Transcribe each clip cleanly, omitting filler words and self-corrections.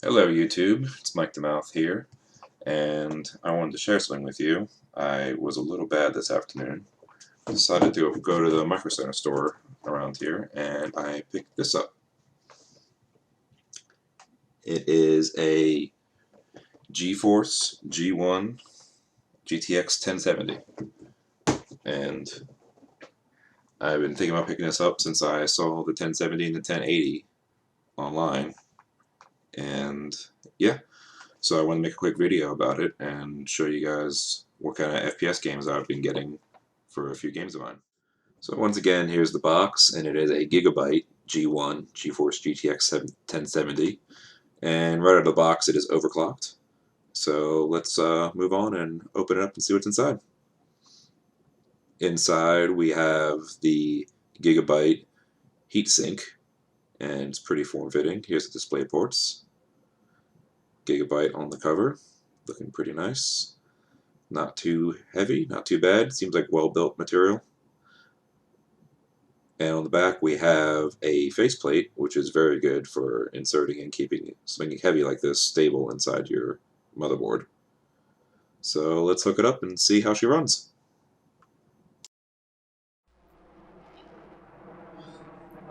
Hello YouTube, it's Mike the Mouth here, and I wanted to share something with you. I was a little bad this afternoon. I decided to go to the Micro Center store around here, and I picked this up. It is a GeForce G1 GTX 1070, and I've been thinking about picking this up since I saw the 1070 and the 1080 online, and yeah. So I want to make a quick video about it and show you guys what kind of FPS games I've been getting for a few games of mine. So once again, here's the box, and it is a Gigabyte G1 GeForce GTX 1070, and right out of the box it is overclocked. So let's move on and open it up and see what's inside. Inside we have the Gigabyte heatsink, and it's pretty form-fitting. Here's the display ports. Gigabyte on the cover, looking pretty nice. Not too heavy, not too bad. Seems like well-built material. And on the back we have a faceplate, which is very good for inserting and keeping something heavy like this stable inside your motherboard. So let's hook it up and see how she runs.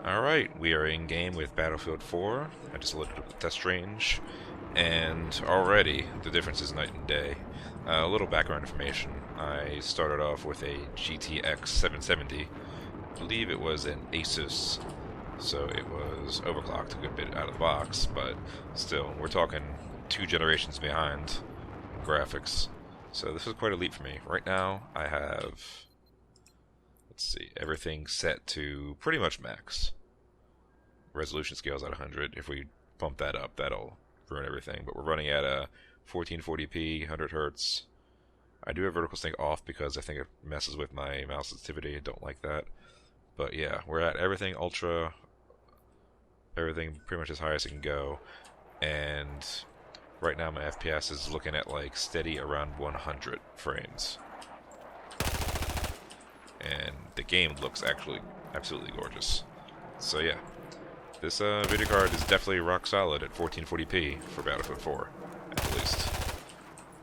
Alright, we are in game with Battlefield 4. I just loaded up the test range, and already the difference is night and day. A little background information. I started off with a GTX 770. I believe it was an Asus, so it was overclocked a good bit out of the box, but still, we're talking 2 generations behind in graphics. So this was quite a leap for me. Right now, I have, let's see, everything set to pretty much max. Resolution scale's at 100. If we bump that up, that'll ruin everything. But we're running at a 1440p, 100 hertz. I do have vertical sync off because I think it messes with my mouse sensitivity. I don't like that. But yeah, we're at everything ultra, everything pretty much as high as it can go. And right now my FPS is looking at like steady around 100 frames. And the game looks actually absolutely gorgeous. So yeah, this video card is definitely rock solid at 1440p for Battlefield 4, at the least.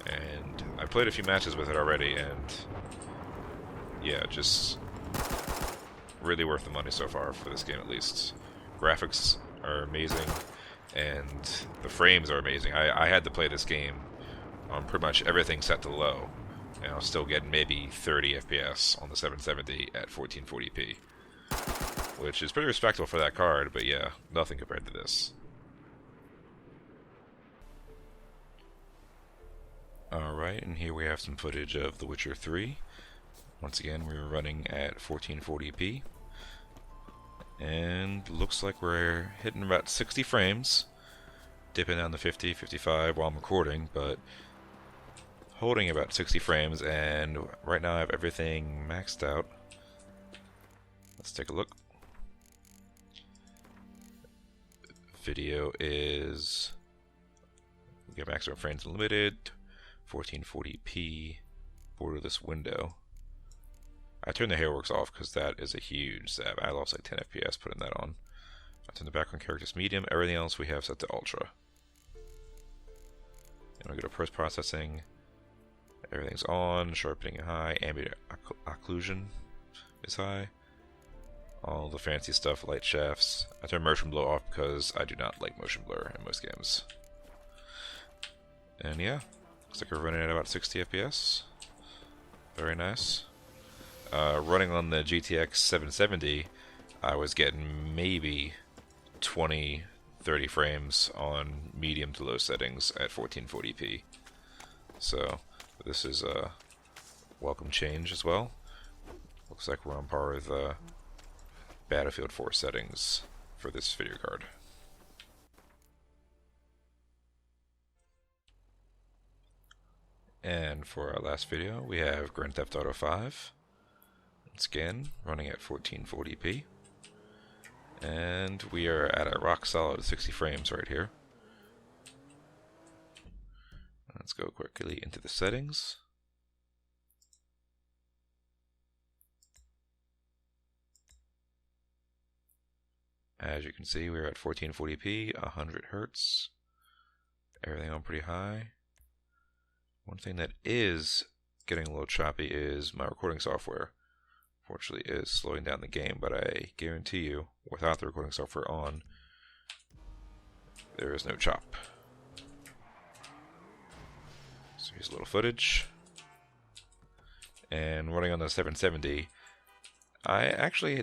And I played a few matches with it already, and yeah, just really worth the money so far for this game at least. Graphics are amazing, and the frames are amazing. I had to play this game on pretty much everything set to low, and I was still getting maybe 30 FPS on the 770 at 1440p. Which is pretty respectable for that card, but yeah, nothing compared to this. Alright, and here we have some footage of The Witcher 3. Once again, we were running at 1440p. And looks like we're hitting about 60 frames. Dipping down to 50, 55 while I'm recording, but holding about 60 frames, and right now I have everything maxed out. Let's take a look. Video is, we get maximum frames unlimited, 1440p, borderless window. I turned the hairworks off because that is a huge zap. I lost like 10 FPS putting that on. I turned the background characters medium, everything else we have set to ultra. And we go to post-processing, everything's on, sharpening high, ambient occlusion is high. All the fancy stuff, light shafts. I turn motion blur off because I do not like motion blur in most games. And yeah, looks like we're running at about 60 FPS. Very nice. Running on the GTX 770, I was getting maybe 20, 30 frames on medium to low settings at 1440p. So this is a welcome change as well. Looks like we're on par with Battlefield 4 settings for this video card. And for our last video, we have Grand Theft Auto 5. Once again, running at 1440p. And we are at a rock solid 60 frames right here. Let's go quickly into the settings. As you can see, we're at 1440p, 100 hertz. Everything on pretty high. One thing that is getting a little choppy is my recording software. Fortunately, it is slowing down the game, but I guarantee you, without the recording software on, there is no chop. So here's a little footage. And running on the 770,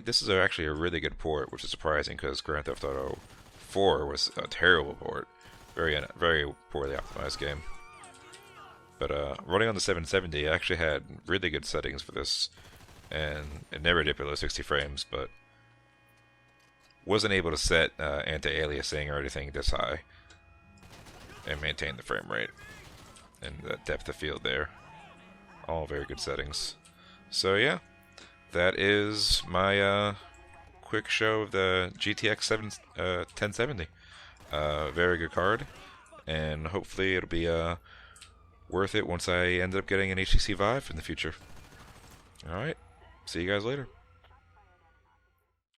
this is actually a really good port, which is surprising because Grand Theft Auto 4 was a terrible port. Very poorly optimized game. But running on the 770, I actually had really good settings for this, and it never dipped below 60 frames, but wasn't able to set anti-aliasing or anything this high and maintain the frame rate and the depth of field there. All very good settings. So yeah, that is my quick show of the GTX 1070. Very good card, and hopefully it'll be worth it once I end up getting an HTC Vive in the future. Alright, see you guys later.